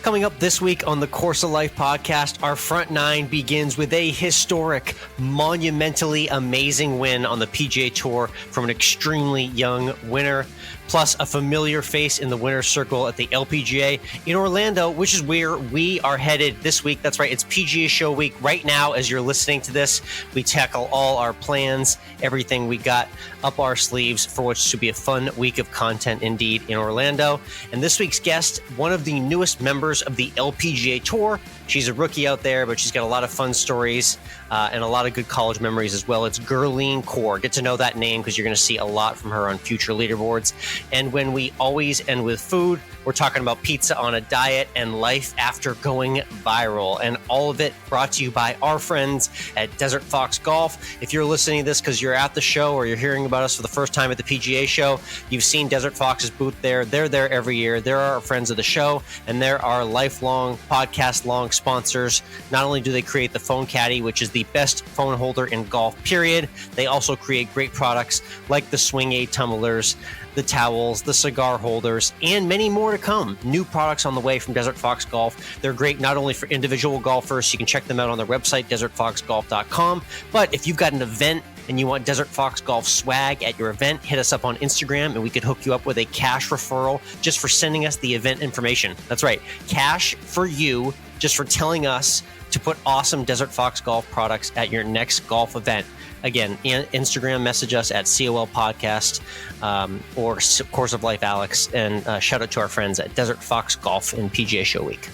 Coming up this week on the Course of Life podcast, our front nine begins with a historic, monumentally amazing win on the PGA Tour from an extremely young winner, plus a familiar face in the winner's circle at the LPGA in Orlando, which is where we are headed this week. That's right, it's PGA Show week right now. As you're listening to this, we tackle all our plans, everything we got up our sleeves for what should be a fun week of content indeed in Orlando. And this week's guest, one of the newest members of the LPGA Tour. She's a rookie out there, but she's got a lot of fun stories and a lot of good college memories as well. It's Gurleen Kaur. Get to know that name because you're going to see a lot from her on future leaderboards. And when we always end with food, we're talking about pizza on a diet and life after going viral. And all of it brought to you by our friends at Desert Fox Golf. If you're listening to this because you're at the show or you're hearing about us for the first time at the PGA Show, you've seen Desert Fox's booth there. They're there every year. They're our friends of the show, and they're our lifelong, podcast-long sponsors. Not only do they create the phone caddy, which is the best phone holder in golf, period, they also create great products like the Swing Aid tumblers, the towels, the cigar holders, and many more to come. New products on the way from Desert Fox Golf. They're great not only for individual golfers, you can check them out on their website, desertfoxgolf.com, but if you've got an event and you want Desert Fox Golf swag at your event, hit us up on Instagram and we could hook you up with a cash referral just for sending us the event information. That's right, cash for you just for telling us to put awesome Desert Fox Golf products at your next golf event. Again, Instagram, message us at COL Podcast or Course of Life Alex, and shout out to our friends at Desert Fox Golf in PGA Show Week.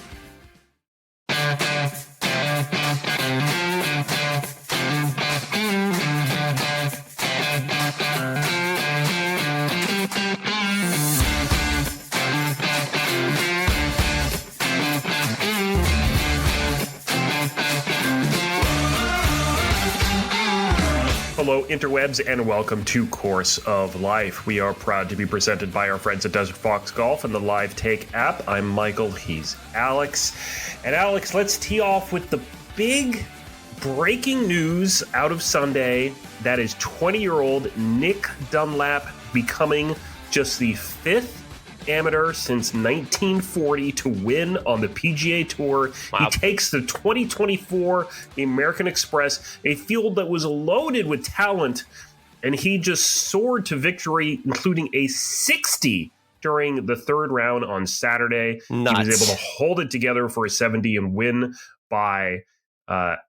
Hello, interwebs, and welcome to Course of Life. We are proud to be presented by our friends at Desert Fox Golf and the Live Take app. I'm Michael, he's Alex. And Alex, let's tee off with the big breaking news out of Sunday. That is 20-year-old Nick Dunlap becoming just the fifth amateur since 1940 to win on the PGA Tour. Wow. He takes the 2024 American Express, a field that was loaded with talent, and he just soared to victory, including a 60 during the third round on Saturday. Nuts. He was able to hold it together for a 70 and win by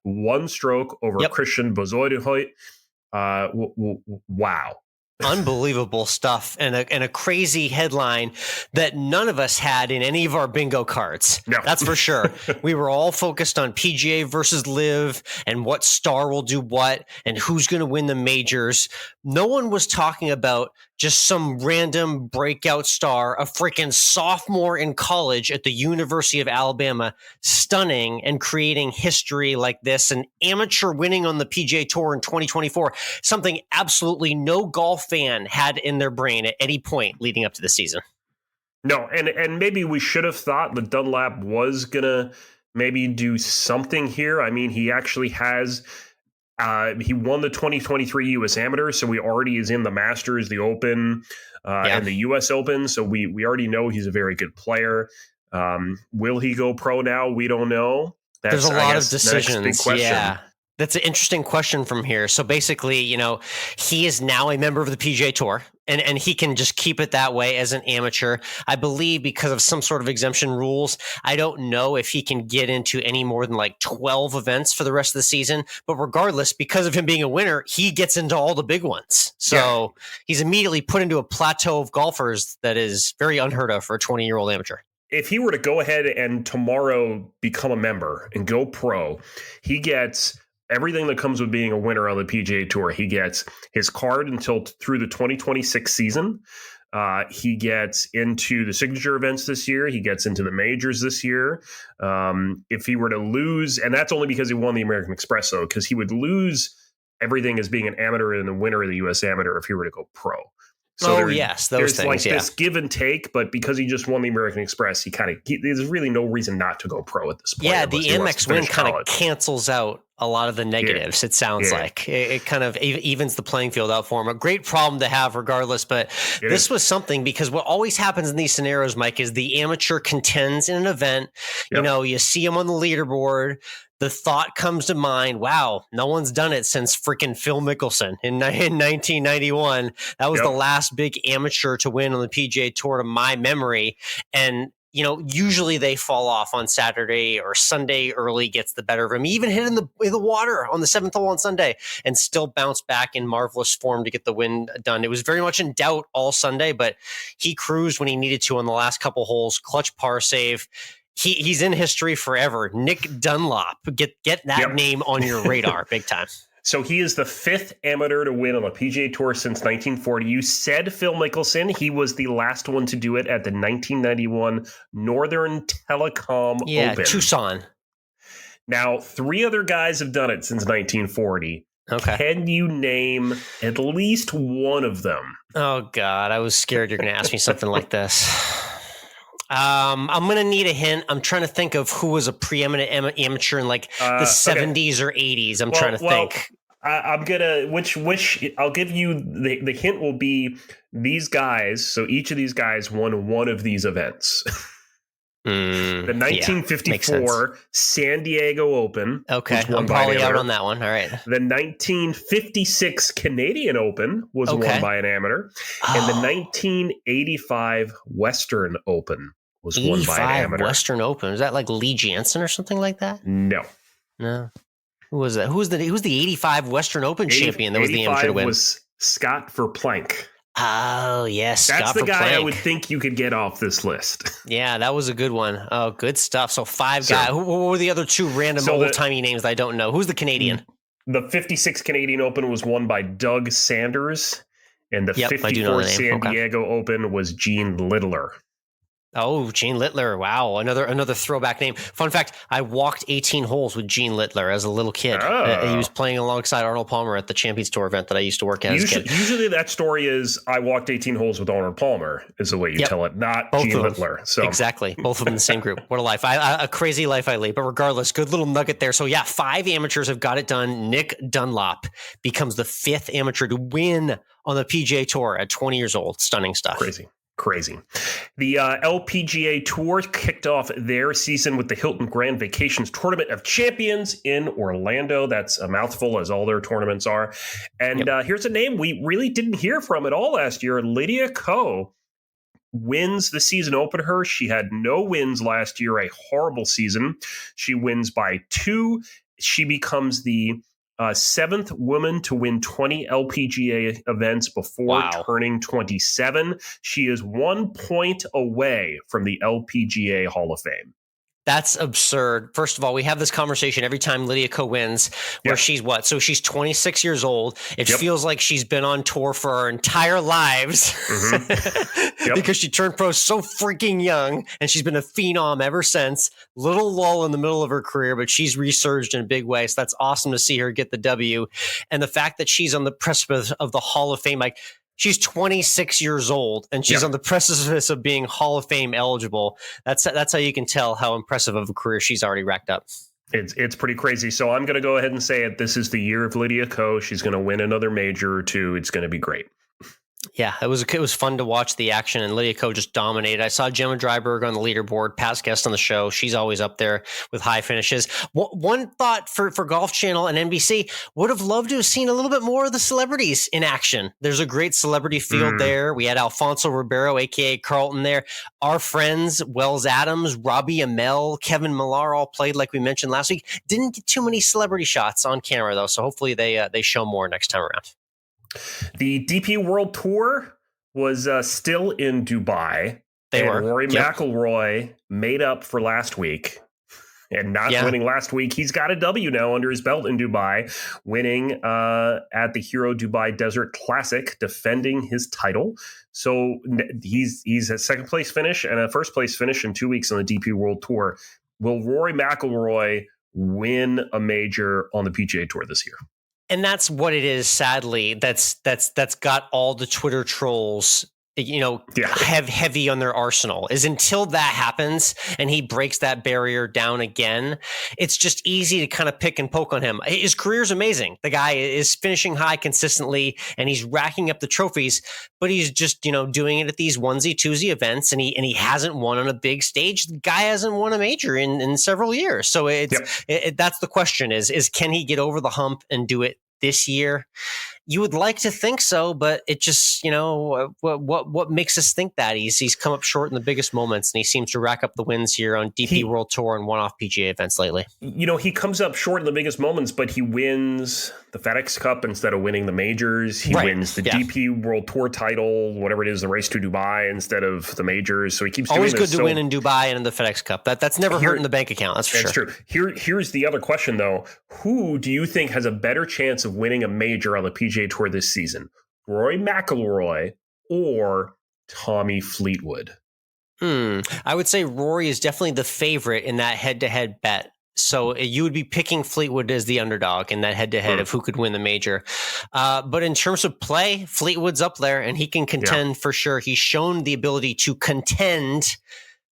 one stroke over Christian Bezuidenhout. Wow. Unbelievable stuff, and a crazy headline that none of us had in any of our bingo cards. No. That's for sure. We were all focused on PGA versus Live and what star will do what and who's going to win the majors. No one was talking about just some random breakout star, a freaking sophomore in college at the University of Alabama, stunning and creating history like this, an amateur winning on the PGA Tour in 2024, something absolutely no golf fan had in their brain at any point leading up to the season. No, and maybe we should have thought that Dunlap was going to maybe do something here. I mean, he actually has... he won the 2023 U.S. Amateur, so he already is in the Masters, the Open, and the U.S. Open. So we already know he's a very good player. Will he go pro now? We don't know. There's a lot of decisions. Yeah. That's an interesting question from here. So basically, he is now a member of the PGA Tour, and he can just keep it that way as an amateur. I believe because of some sort of exemption rules, I don't know if he can get into any more than like 12 events for the rest of the season. But regardless, because of him being a winner, he gets into all the big ones. So he's immediately put into a plateau of golfers that is very unheard of for a 20-year-old amateur. If he were to go ahead and tomorrow become a member and go pro, he gets everything that comes with being a winner on the PGA Tour. He gets his card until through the 2026 season. He gets into the signature events this year. He gets into the majors this year. If he were to lose, and that's only because he won the American Express, though, because he would lose everything as being an amateur and the winner of the U.S. Amateur if he were to go pro. So those there's things, like this give and take, but because he just won the American Express, there's really no reason not to go pro at this point. Yeah, the Amex win kind of cancels out a lot of the negatives. It sounds like it kind of evens the playing field out for him. A great problem to have regardless, but this was something, because what always happens in these scenarios, Mike, is the amateur contends in an event. You know, you see him on the leaderboard. The thought comes to mind, wow, no one's done it since freaking Phil Mickelson in 1991. That was the last big amateur to win on the PGA Tour to my memory. And, you know, usually they fall off on Saturday or Sunday early, gets the better of him. He even hit in the water on the 7th hole on Sunday and still bounced back in marvelous form to get the win done. It was very much in doubt all Sunday, but he cruised when he needed to on the last couple holes, clutch par save. He's in history forever. Nick Dunlap, get that name on your radar, big time. So he is the 5th amateur to win on the PGA Tour since 1940. You said Phil Mickelson. He was the last one to do it at the 1991 Northern Telecom Open. Tucson. Now, 3 other guys have done it since 1940. Okay. Can you name at least one of them? Oh, God. I was scared you're going to ask me something like this. I'm going to need a hint. I'm trying to think of who was a preeminent amateur in like the 70s or 80s. I'm trying to think. I'm going to, which I'll give you the hint will be these guys. So each of these guys won one of these events. The 1954 San Diego Open. Okay. I'm probably out on that one. All right. The 1956 Canadian Open was won by an amateur. And the 1985 Western Open was won by an amateur. Western Open. Is that like Lee Jansen or something like that? No. Who was that? Who was the 85 Western Open champion that was the amateur to win? Was Scott Verplank. Oh, yes. That's the guy I would think you could get off this list. Yeah, that was a good one. Oh, good stuff. So 5 guys. Who were the other 2 random old-timey names that I don't know? Who's the Canadian? The 56 Canadian Open was won by Doug Sanders, and the 54 San Diego Open was Gene Littler. Oh, Gene Littler. Wow. Another throwback name. Fun fact, I walked 18 holes with Gene Littler as a little kid. He was playing alongside Arnold Palmer at the Champions Tour event that I used to work at as a kid. Usually that story is I walked 18 holes with Arnold Palmer is the way you tell it, not both Gene Littler. So. Exactly. Both of them in the same group. What a life. A crazy life I lead. But regardless, good little nugget there. So 5 amateurs have got it done. Nick Dunlap becomes the 5th amateur to win on the PGA Tour at 20 years old. Stunning stuff. Crazy. The LPGA Tour kicked off their season with the Hilton Grand Vacations Tournament of Champions in Orlando. That's a mouthful, as all their tournaments are. And here's a name we really didn't hear from at all last year. Lydia Ko wins the season opener. She had no wins last year, a horrible season. She wins by 2. She becomes the 7th woman to win 20 LPGA events before turning 27. She is 1 point away from the LPGA Hall of Fame. That's absurd. First of all, we have this conversation every time Lydia Ko wins, where she's what? So she's 26 years old. It feels like she's been on tour for her entire lives because she turned pro so freaking young, and she's been a phenom ever since. Little lull in the middle of her career, but she's resurged in a big way. So that's awesome to see her get the W. And the fact that she's on the precipice of the Hall of Fame, like, she's 26 years old, and she's on the precipice of being Hall of Fame eligible. That's how you can tell how impressive of a career she's already racked up. It's pretty crazy. So I'm going to go ahead and say it. This is the year of Lydia Ko. She's going to win another major or 2. It's going to be great. Yeah, it was fun to watch the action, and Lydia Ko just dominated. I saw Gemma Dryberg on the leaderboard, past guest on the show. She's always up there with high finishes. One thought for Golf Channel and NBC, would have loved to have seen a little bit more of the celebrities in action. There's a great celebrity field there. We had Alfonso Ribeiro, a.k.a. Carlton there. Our friends, Wells Adams, Robbie Amell, Kevin Millar all played like we mentioned last week. Didn't get too many celebrity shots on camera, though, so hopefully they show more next time around. The DP World Tour was still in Dubai. They were. Rory McIlroy made up for last week. And not winning last week, he's got a W now under his belt in Dubai, winning at the Hero Dubai Desert Classic, defending his title. So he's a second place finish and a first place finish in 2 weeks on the DP World Tour. Will Rory McIlroy win a major on the PGA Tour this year? And that's what it is, sadly. That's got all the Twitter trolls have heavy on their arsenal. Is until that happens and he breaks that barrier down again, it's just easy to kind of pick and poke on him. His career's amazing. The guy is finishing high consistently and he's racking up the trophies, but he's just, doing it at these onesie twosie events and he hasn't won on a big stage. The guy hasn't won a major in several years. So that's the question is can he get over the hump and do it this year? You would like to think so, but it just, what makes us think that? He's come up short in the biggest moments, and he seems to rack up the wins here on DP World Tour and one-off PGA events lately. He comes up short in the biggest moments, but he wins the FedEx Cup instead of winning the majors. He wins the DP World Tour title, whatever it is, the race to Dubai instead of the majors. So he keeps always doing this. Good to win in Dubai and in the FedEx Cup. That's never hurt in the bank account. That's for sure. That's true. Here's the other question, though. Who do you think has a better chance of winning a major on the PGA Tour this season? Rory McIlroy or Tommy Fleetwood? I would say Rory is definitely the favorite in that head-to-head bet. So you would be picking Fleetwood as the underdog in that head-to-head of who could win the major. But in terms of play, Fleetwood's up there, and he can contend for sure. He's shown the ability to contend,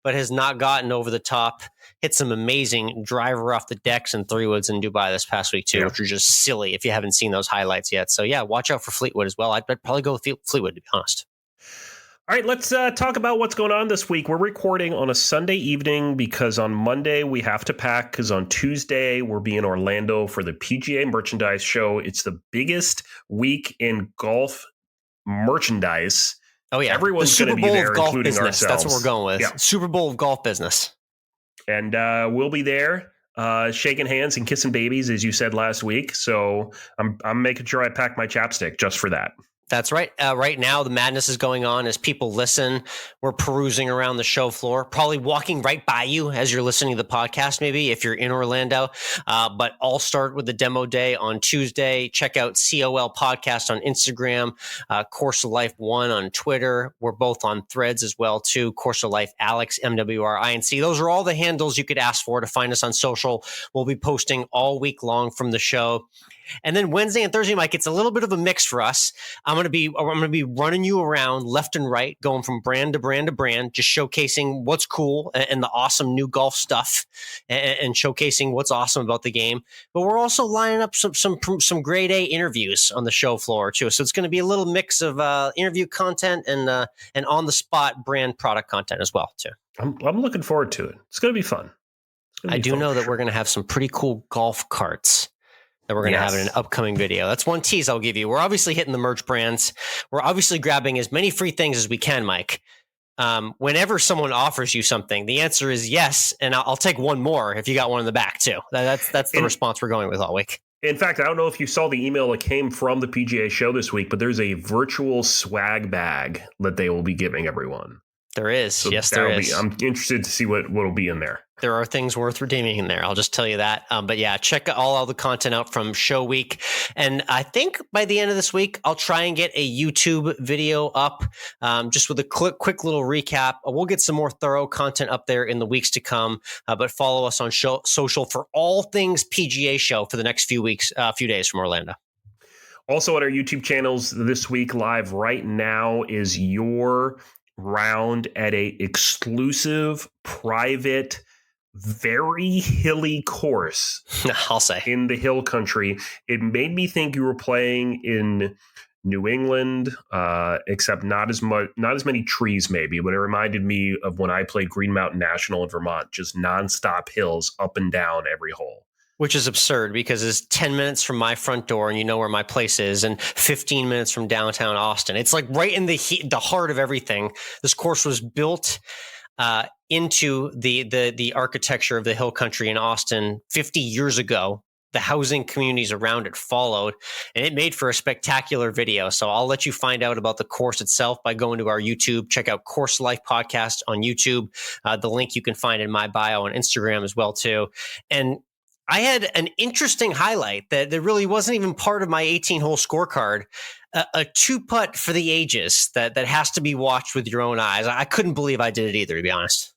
but has not gotten over the top. Hit some amazing driver off the decks and 3-woods in Dubai this past week, too, which are just silly if you haven't seen those highlights yet. So, watch out for Fleetwood as well. I'd probably go with Fleetwood, to be honest. All right, let's talk about what's going on this week. We're recording on a Sunday evening because on Monday we have to pack because on Tuesday we'll be in Orlando for the PGA Merchandise Show. It's the biggest week in golf merchandise. Oh, yeah. Everyone's going to be there, including business. ourselves. That's what we're going with. Yeah. Super Bowl of golf business. And we'll be there shaking hands and kissing babies, as you said last week. So I'm making sure I pack my chapstick just for that. That's right. Right now, the madness is going on as people listen. We're perusing around the show floor, probably walking right by you as you're listening to the podcast, maybe if you're in Orlando. But I'll start with the demo day on Tuesday. Check out COL Podcast on Instagram, Course of Life 1 on Twitter. We're both on Threads as well, too. Course of Life Alex, MWRINC. Those are all the handles you could ask for to find us on social. We'll be posting all week long from the show. And then Wednesday and Thursday, Mike, it's a little bit of a mix for us. I'm going to be running you around left and right, going from brand to brand to brand, just showcasing what's cool and the awesome new golf stuff and showcasing what's awesome about the game. But we're also lining up some grade A interviews on the show floor too. So it's going to be a little mix of interview content and on the spot brand product content as well too. I'm looking forward to it. It's going to be fun. I do know that we're going to have some pretty cool golf carts that we're going to have in an upcoming video. That's one tease I'll give you. We're obviously hitting the merch brands. We're obviously grabbing as many free things as we can, Mike. Whenever someone offers you something, the answer is yes, and I'll take one more if you got one in the back too. That's the response we're going with all week. In fact, I don't know if you saw the email that came from the PGA Show this week, but there's a virtual swag bag that they will be giving everyone. There is. So yes, there is. I'm interested to see what will be in there. There are things worth redeeming in there. I'll just tell you that. But yeah, check all the content out from show week. And I think by the end of this week, I'll try and get a YouTube video up just with a quick little recap. We'll get some more thorough content up there in the weeks to come. But follow us on social for all things PGA Show for the next few days from Orlando. Also on our YouTube channels this week, live right now is your round at a exclusive, private, very hilly course. I'll say in the hill country. It made me think you were playing in New England, except not as many trees, maybe. But it reminded me of when I played Green Mountain National in Vermont, just nonstop hills up and down every hole. Which is absurd because it's 10 minutes from my front door and you know where my place is, and 15 minutes from downtown Austin. It's like right in the heart of everything. This course was built into the architecture of the hill country in Austin 50 years ago. The housing communities around it followed, and it made for a spectacular video. So I'll let you find out about the course itself by going to our YouTube. Check out Course Life Podcast on YouTube. The link you can find in my bio on Instagram as well, too. And I had an interesting highlight that really wasn't even part of my 18-hole scorecard, a two-putt for the ages that has to be watched with your own eyes. I couldn't believe I did it either, to be honest.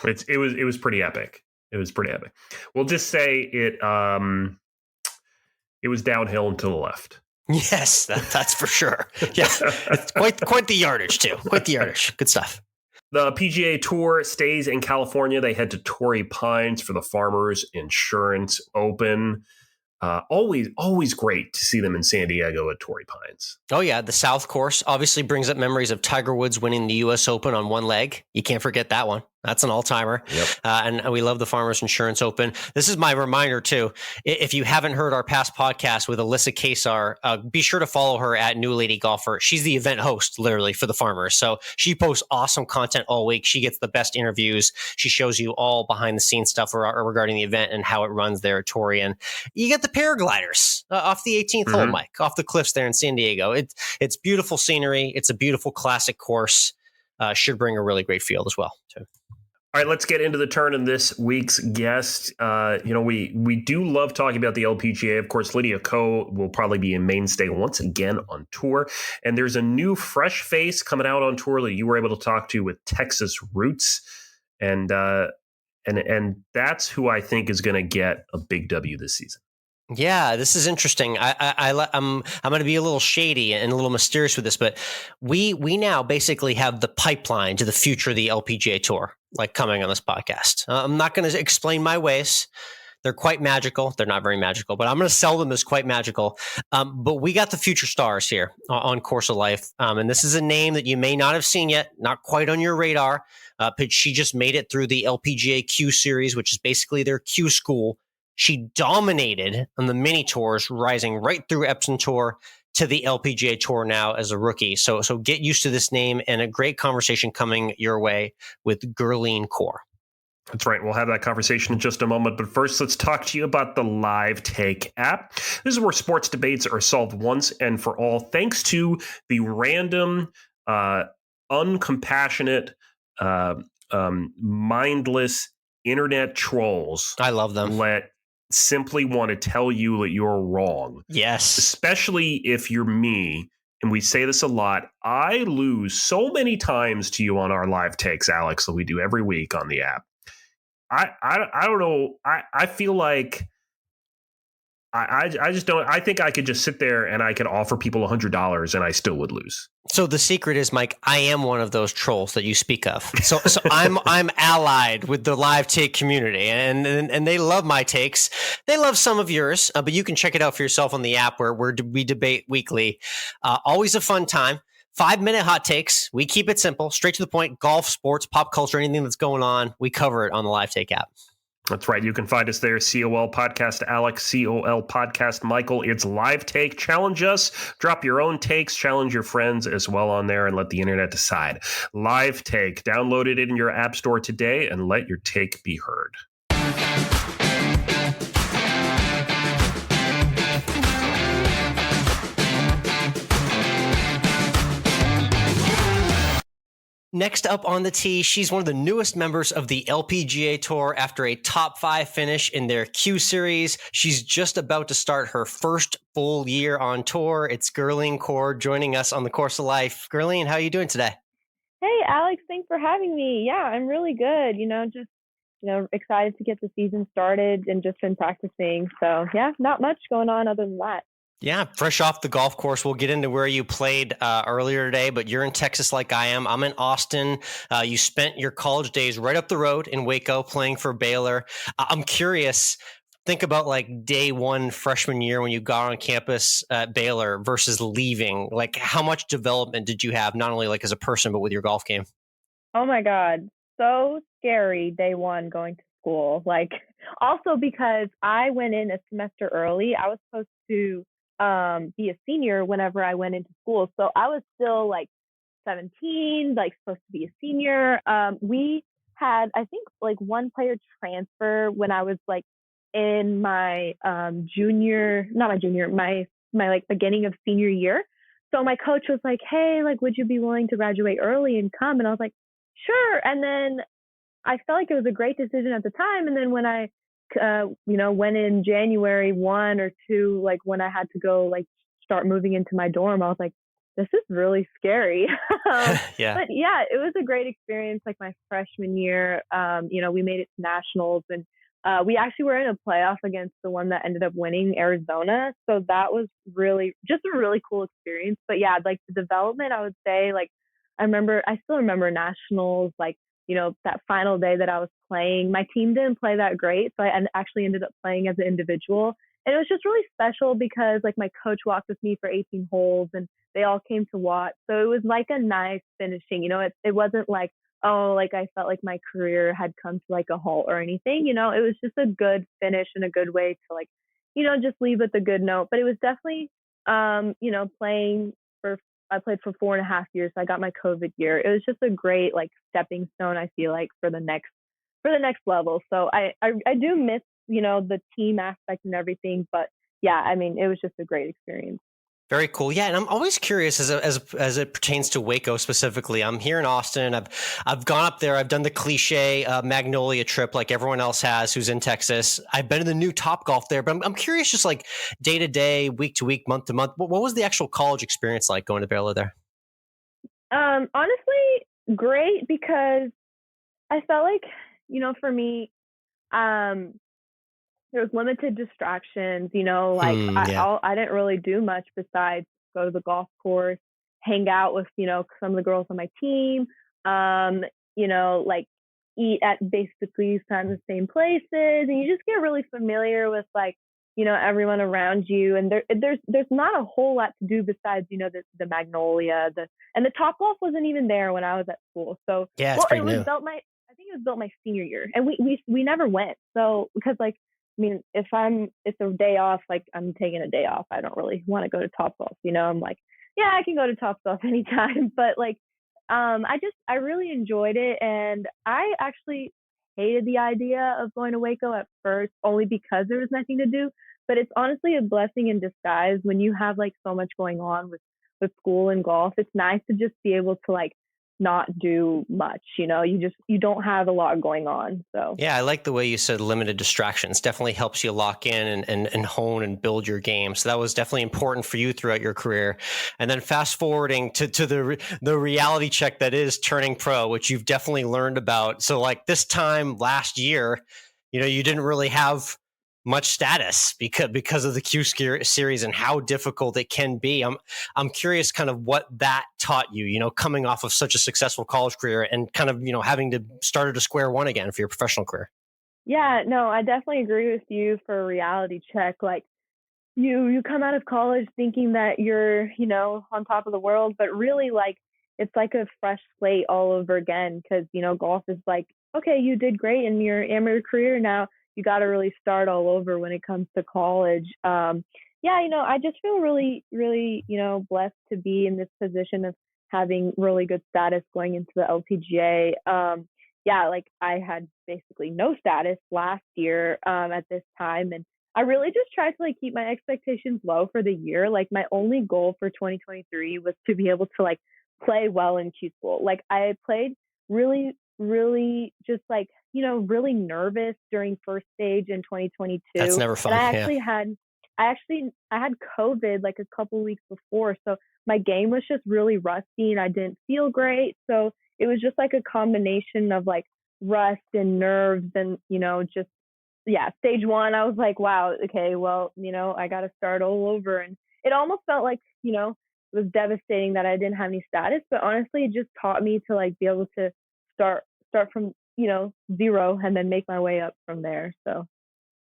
It was pretty epic. It was pretty epic. We'll just say it was downhill and to the left. Yes, that's for sure. Yeah, it's quite the yardage too. Quite the yardage. Good stuff. The PGA Tour stays in California. They head to Torrey Pines for the Farmers Insurance Open. Always great to see them in San Diego at Torrey Pines. Oh yeah, the South Course obviously brings up memories of Tiger Woods winning the U.S. Open on one leg. You can't forget that one. That's an all-timer. Yep. And we love the Farmers Insurance Open. This is my reminder, too. If you haven't heard our past podcast with Alissa Kacar, be sure to follow her at New Lady Golfer. She's the event host, literally, for the Farmers. So she posts awesome content all week. She gets the best interviews. She shows you all behind-the-scenes stuff regarding the event and how it runs there at Torrey. And you get the paragliders off the 18th hole, Mike, off the cliffs there in San Diego. It's beautiful scenery. It's a beautiful classic course. Should bring a really great field as well, too. All right, let's get into the turn and this week's guest. We do love talking about the LPGA. Of course, Lydia Ko will probably be a mainstay once again on tour. And there's a new fresh face coming out on tour that you were able to talk to with Texas roots. And that's who I think is going to get a big W this season. Yeah, this is interesting. I'm going to be a little shady and a little mysterious with this, but we now basically have the pipeline to the future of the LPGA Tour, like coming on this podcast. I'm not going to explain my ways. They're quite magical. They're not very magical, but I'm going to sell them as quite magical. But we got the future stars here on Course of Life. And this is a name that you may not have seen yet, not quite on your radar. But she just made it through the LPGA Q Series, which is basically their Q school. She dominated on the mini tours, rising right through Epson Tour to the LPGA Tour now as a rookie. So get used to this name, and a great conversation coming your way with Gurleen Kaur. That's right. We'll have that conversation in just a moment. But first, let's talk to you about the Live Take app. This is where sports debates are solved once and for all, thanks to the random, uncompassionate, mindless internet trolls. I love them. Simply want to tell you that you're wrong. Yes. Especially if you're me. And we say this a lot. I lose so many times to you on our live takes, Alex, that we do every week on the app. I don't know. I feel like I just don't. I think I could just sit there and I could offer people $100 and I still would lose. So the secret is, Mike, I am one of those trolls that you speak of. So I'm allied with the live take community, and they love my takes. They love some of yours, but you can check it out for yourself on the app where we debate weekly. Always a fun time. 5-minute hot takes. We keep it simple, straight to the point. Golf, sports, pop culture, anything that's going on, we cover it on the Live Take app. That's right. You can find us there. COL Podcast Alex, COL Podcast Michael. It's Live Take. Challenge us. Drop your own takes. Challenge your friends as well on there and let the internet decide. Live Take. Download it in your app store today and let your take be heard. Next up on the tee, she's one of the newest members of the LPGA Tour after a top 5 finish in their Q Series. She's just about to start her first full year on tour. It's Gurleen Kaur joining us on the Course of Life. Gurleen, how are you doing today? Hey, Alex, thanks for having me. Yeah, I'm really good. Excited to get the season started and just been practicing. So yeah, not much going on other than that. Yeah, fresh off the golf course. We'll get into where you played earlier today, but you're in Texas like I am. I'm in Austin. You spent your college days right up the road in Waco playing for Baylor. I'm curious, think about like day one freshman year when you got on campus at Baylor versus leaving. Like, how much development did you have, not only like as a person, but with your golf game? Oh my God. So scary day one going to school. Like, also because I went in a semester early. I was supposed to be a senior whenever I went into school. So I was still like 17, like supposed to be a senior. We had, I think, like one player transfer when I was like in my my like beginning of senior year. So my coach was like, hey, like, would you be willing to graduate early and come? And I was like, sure. And then I felt like it was a great decision at the time. And then when I went in January 1 or 2, like when I had to go like start moving into my dorm, I was like, this is really scary. Yeah. But yeah, it was a great experience. Like my freshman year, we made it to nationals and we actually were in a playoff against the one that ended up winning, Arizona. So that was really just a really cool experience. But yeah, like the development, I would say, like I still remember nationals, like, that final day that I was playing. My team didn't play that great, so I actually ended up playing as an individual. And it was just really special because like my coach walked with me for 18 holes and they all came to watch. So it was like a nice finishing. It wasn't like, oh, like I felt like my career had come to like a halt or anything. It was just a good finish and a good way to like, just leave with a good note. But it was definitely, playing for, I played for 4.5 years. So I got my COVID year. It was just a great like stepping stone, I feel like, for the next level. So I do miss, the team aspect and everything. But yeah, I mean, it was just a great experience. Very cool. Yeah, and I'm always curious as it pertains to Waco specifically. I'm here in Austin. I've gone up there. I've done the cliche Magnolia trip like everyone else has who's in Texas. I've been to the new Topgolf there, but I'm curious, just like day to day, week to week, month to month. What was the actual college experience like going to Baylor there? Honestly, great, because I felt like, for me, there was limited distractions, I didn't really do much besides go to the golf course, hang out with, some of the girls on my team, like eat at basically kind of the same places. And you just get really familiar with like, everyone around you. And there's not a whole lot to do besides, the Magnolia, and the Topgolf wasn't even there when I was at school. So yeah, it's pretty new. I think it was built my senior year, and we never went. So because like, I mean, if it's a day off, like I'm taking a day off, I don't really want to go to Topgolf. I'm like, yeah, I can go to Topgolf anytime. But like, I really enjoyed it. And I actually hated the idea of going to Waco at first, only because there was nothing to do. But it's honestly a blessing in disguise when you have like so much going on with school and golf. It's nice to just be able to like not do much, you don't have a lot going on. So yeah, I like the way you said limited distractions. Definitely helps you lock in and hone and build your game. So that was definitely important for you throughout your career. And then fast forwarding to the reality check that is turning pro, which you've definitely learned about. So like this time last year, you didn't really have much status because of the Q series and how difficult it can be. I'm curious kind of what that taught you, coming off of such a successful college career and kind of, having to start at a square one again for your professional career. Yeah, no, I definitely agree with you for a reality check. Like you come out of college thinking that you're, on top of the world, but really like it's like a fresh slate all over again. Cause, golf is like, okay, you did great in your amateur career. Now you got to really start all over when it comes to college. I just feel really, really, blessed to be in this position of having really good status going into the LPGA. Like I had basically no status last year at this time. And I really just tried to like keep my expectations low for the year. Like my only goal for 2023 was to be able to like play well in Q school. Like I played really, really just like, really nervous during first stage in 2022. That's never fun. And I had COVID like a couple weeks before. So my game was just really rusty and I didn't feel great. So it was just like a combination of like rust and nerves and, stage one, I was like, wow, okay, well, I got to start all over. And it almost felt like, it was devastating that I didn't have any status, but honestly, it just taught me to like be able to start from, zero and then make my way up from there. So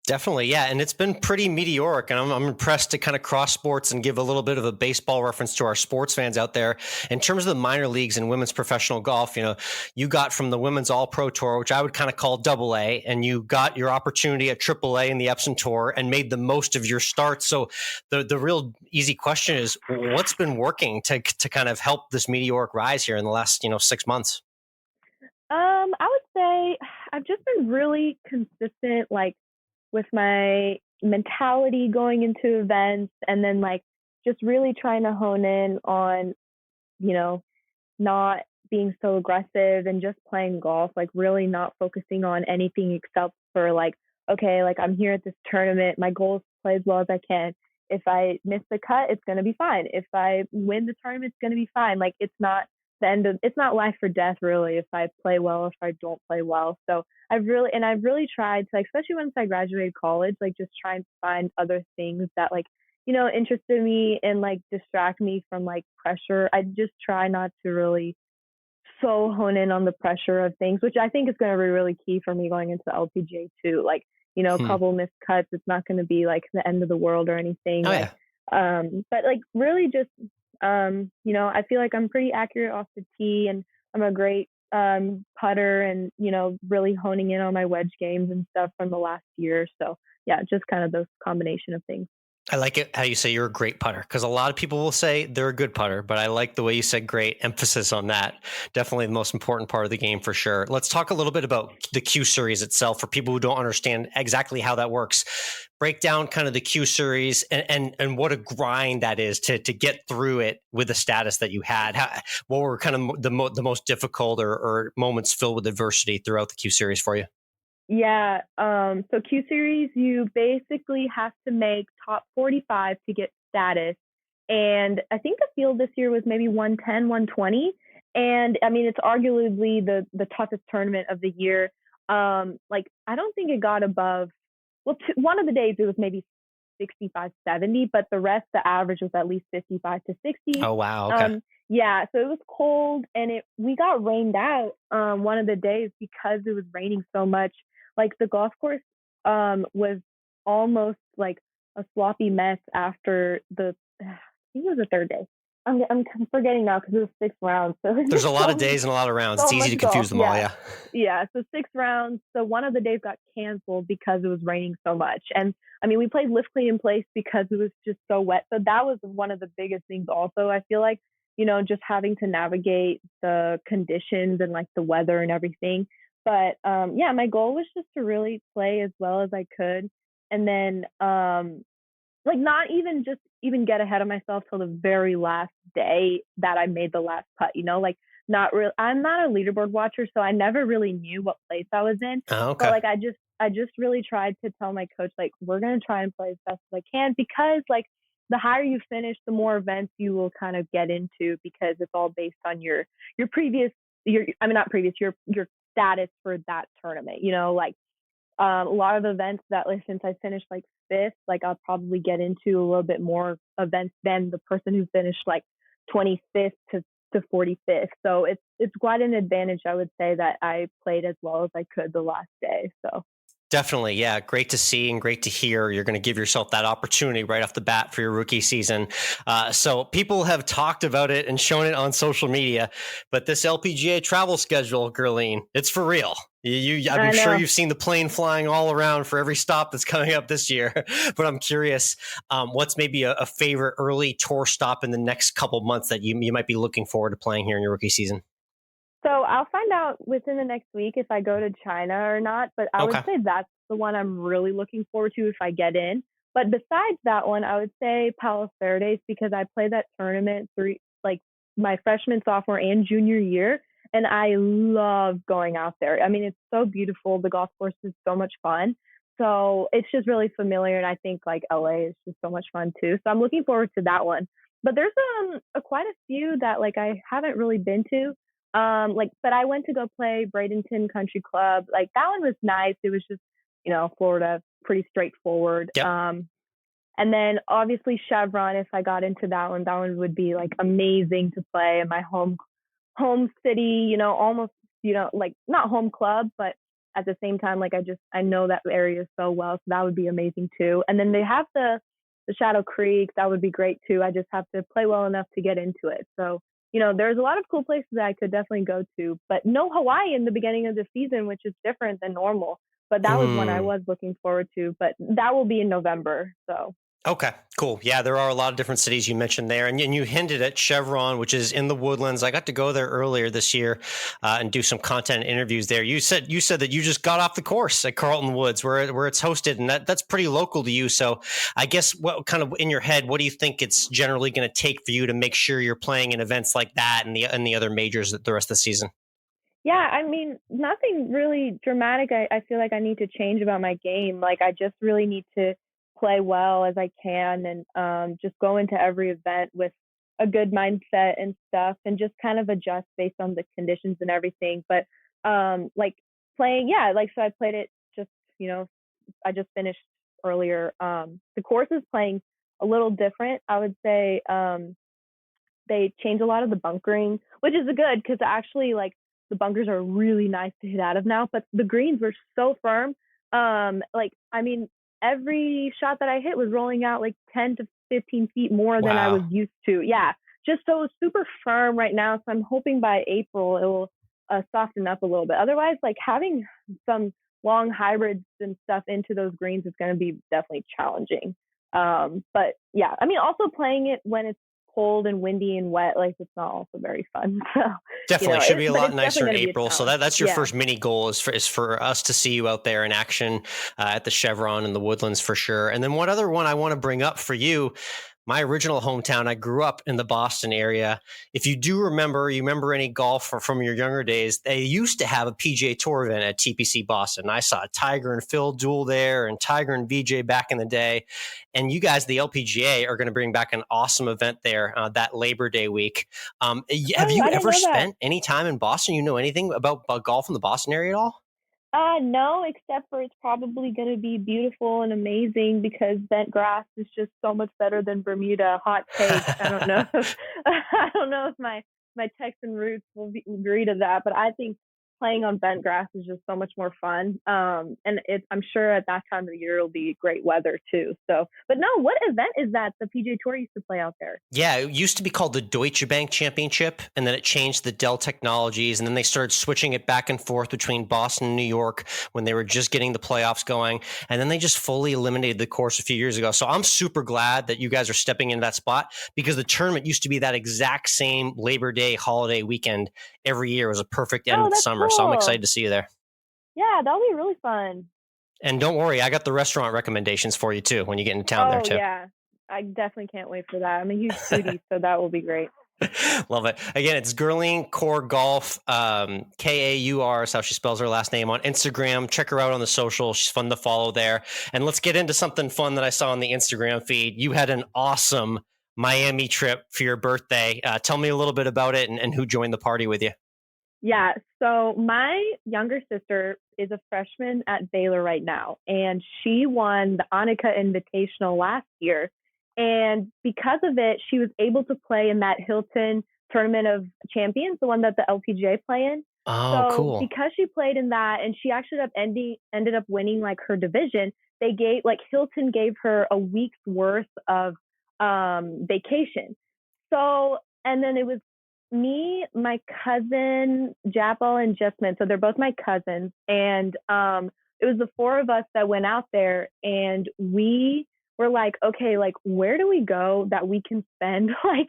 definitely. Yeah. And it's been pretty meteoric. And I'm impressed to kind of cross sports and give a little bit of a baseball reference to our sports fans out there. In terms of the minor leagues and women's professional golf, you got from the Women's All Pro Tour, which I would kind of call AA, and you got your opportunity at AAA in the Epsom Tour and made the most of your starts. So the real easy question is, what's been working to kind of help this meteoric rise here in the last, 6 months? I would say I've just been really consistent, like with my mentality going into events, and then like just really trying to hone in on, not being so aggressive and just playing golf, like really not focusing on anything except for like, okay, like I'm here at this tournament. My goal is to play as well as I can. If I miss the cut, it's going to be fine. If I win the tournament, it's going to be fine. Like it's not it's not life or death really if I play well or if I don't play well. So I've really tried to, like, especially once I graduated college, like just try and find other things that, like, interested me and like distract me from like pressure. I just try not to really so hone in on the pressure of things, which I think is going to be really key for me going into the LPGA too. Like, a couple missed cuts, it's not going to be like the end of the world or anything. Oh, like, but like really just, I feel like I'm pretty accurate off the tee, and I'm a great putter, and really honing in on my wedge games and stuff from the last year. So yeah, just kind of those combination of things. I like it how you say you're a great putter, because a lot of people will say they're a good putter, but I like the way you said great. Emphasis on that. Definitely the most important part of the game for sure. Let's talk a little bit about the Q Series itself for people who don't understand exactly how that works. Break down kind of the Q Series and what a grind that is to get through it with the status that you had. What were kind of the most difficult or moments filled with adversity throughout the Q Series for you? Yeah. So Q Series, you basically have to make top 45 to get status. And I think the field this year was maybe 110, 120. And I mean, it's arguably the toughest tournament of the year. Like, I don't think it got above, one of the days it was maybe 65, 70, but the rest, the average was at least 55 to 60. Oh, wow. Okay. Yeah, so it was cold, and we got rained out one of the days because it was raining so much. Like, the golf course was almost like a sloppy mess after I think it was the third day. I'm forgetting now because it was 6 rounds. So there's a lot of days and a lot of rounds. It's easy to confuse them all. Yeah. Yeah. So 6 rounds. So one of the days got canceled because it was raining so much. And I mean, we played lift clean in place because it was just so wet. So that was one of the biggest things also. I feel like, just having to navigate the conditions and like the weather and everything. But yeah, my goal was just to really play as well as I could. And then like not even get ahead of myself till the very last day that I made the last putt, like I'm not a leaderboard watcher, so I never really knew what place I was in. Oh, okay. But like I just really tried to tell my coach, like, we're going to try and play as best as I can, because like the higher you finish, the more events you will kind of get into, because it's all based on your status for that tournament, like a lot of events that, like, since I finished like 5th, like I'll probably get into a little bit more events than the person who finished like 25th to 45th. So it's quite an advantage, I would say, that I played as well as I could the last day. So definitely. Yeah. Great to see and great to hear. You're going to give yourself that opportunity right off the bat for your rookie season. So people have talked about it and shown it on social media, but this LPGA travel schedule, Gurleen, it's for real. I'm sure you've seen the plane flying all around for every stop that's coming up this year, but I'm curious, what's maybe a favorite early tour stop in the next couple months that you might be looking forward to playing here in your rookie season? So I'll find out within the next week if I go to China or not, but I would say that's the one I'm really looking forward to if I get in. But besides that one, I would say Palos Verdes, because I played that tournament like my freshman, sophomore, and junior year, and I love going out there. I mean, it's so beautiful. The golf course is so much fun. So it's just really familiar, and I think like LA is just so much fun too. So I'm looking forward to that one. But there's quite a few that like I haven't really been to. But I went to go play Bradenton Country Club. Like, that one was nice. It was just, Florida, pretty straightforward. Yep. And then obviously Chevron, if I got into that one would be like amazing to play in my home city, almost, like not home club, but at the same time, like I know that area so well. So that would be amazing too. And then they have the Shadow Creek. That would be great too. I just have to play well enough to get into it. So, there's a lot of cool places that I could definitely go to, but no Hawaii in the beginning of the season, which is different than normal. But that was one I was looking forward to, but that will be in November. So. Okay, cool. Yeah, there are a lot of different cities you mentioned there. And you hinted at Chevron, which is in the Woodlands. I got to go there earlier this year and do some content interviews there. You said that you just got off the course at Carlton Woods where it's hosted, and that's pretty local to you. So I guess what kind of in your head, what do you think it's generally going to take for you to make sure you're playing in events like that and the other majors the rest of the season? Yeah, I mean, nothing really dramatic. I feel like I need to change about my game. Like, I just really need to play well as I can, and just go into every event with a good mindset and stuff, and just kind of adjust based on the conditions and everything. But like playing, yeah, like so I played it just, I just finished earlier. The course is playing a little different. I would say they changed a lot of the bunkering, which is good because actually like the bunkers are really nice to hit out of now, but the greens were so firm. Like, I mean, every shot that I hit was rolling out like 10 to 15 feet more than I was used to. Yeah. Just so it's super firm right now. So I'm hoping by April it will soften up a little bit. Otherwise, like having some long hybrids and stuff into those greens is going to be definitely challenging. But yeah, I mean, also playing it when it's cold and windy and wet, like it's not also very fun. So definitely should be a lot nicer in April. So that's your first mini goal is for us to see you out there in action at the Chevron and the Woodlands for sure. And then one other one I want to bring up for you. My original hometown, I grew up in the Boston area. If you remember any golf from your younger days, they used to have a PGA Tour event at TPC Boston. I saw Tiger and Phil duel there and Tiger and VJ back in the day. And you guys, the LPGA, are going to bring back an awesome event there that Labor Day week. Have you ever spent any time in Boston? You know anything about golf in the Boston area at all? No, except for it's probably going to be beautiful and amazing because bent grass is just so much better than Bermuda. Hot take. I don't know. I don't know if my Texan roots will agree to that, but I think playing on bent grass is just so much more fun. And I'm sure at that time of the year it'll be great weather too. So, but no, what event is that the PGA Tour used to play out there? Yeah, it used to be called the Deutsche Bank Championship, and then it changed to the Dell Technologies, and then they started switching it back and forth between Boston and New York when they were just getting the playoffs going, and then they just fully eliminated the course a few years ago. So I'm super glad that you guys are stepping into that spot because the tournament used to be that exact same Labor Day holiday weekend every year. It was a perfect end of the summer. Cool. So I'm excited to see you there. Yeah, that'll be really fun. And don't worry, I got the restaurant recommendations for you too when you get into town there too. Yeah, I definitely can't wait for that. I'm a huge foodie, so that will be great. Love it. Again, it's Gurleen Kaur Golf, Kaur is how she spells her last name on Instagram. Check her out on the social. She's fun to follow there. And let's get into something fun that I saw on the Instagram feed. You had an awesome Miami trip for your birthday. Tell me a little bit about it and who joined the party with you. Yeah, so my younger sister is a freshman at Baylor right now, and she won the Annika Invitational last year. And because of it, she was able to play in that Hilton Tournament of Champions, the one that the LPGA play in. Oh, so cool. Because she played in that, and she actually ended up winning like her division, Hilton gave her a week's worth of vacation. So, and then it was me, my cousin Japal, and Jasmine. So they're both my cousins, and it was the four of us that went out there, and we were like, okay, like where do we go that we can spend like